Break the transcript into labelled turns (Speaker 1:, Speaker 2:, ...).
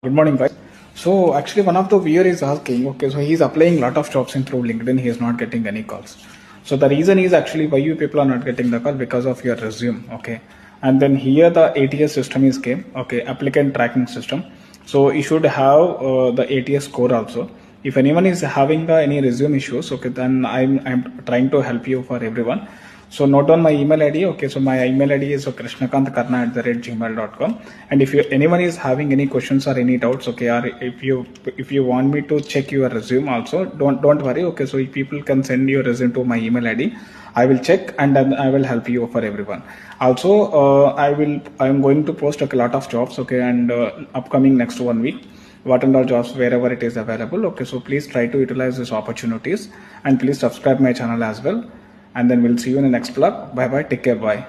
Speaker 1: Good morning, guys. So actually, one of the viewer is asking, okay, so he's applying lot of jobs in through LinkedIn. He is not getting any calls. So the reason is actually why you people are not getting the call because of your resume, okay. And then here the ATS system is came, okay, applicant tracking system. So you should have the ATS score also. If anyone is having any resume issues, okay, then I'm trying to help you for everyone. So note down my email ID. Okay, so my email ID is krishnakantkarna@gmail.com. And if anyone is having any questions or any doubts, okay, or if you want me to check your resume also, don't worry. Okay, so if people can send your resume to my email ID, I will check and then I will help you for everyone. Also, I am going to post a lot of jobs. Okay, and upcoming next 1 week what and all jobs wherever it is available. Okay, so please try to utilize these opportunities and please subscribe my channel as well. And then we'll see you in the next vlog. Bye bye. Take care. Bye.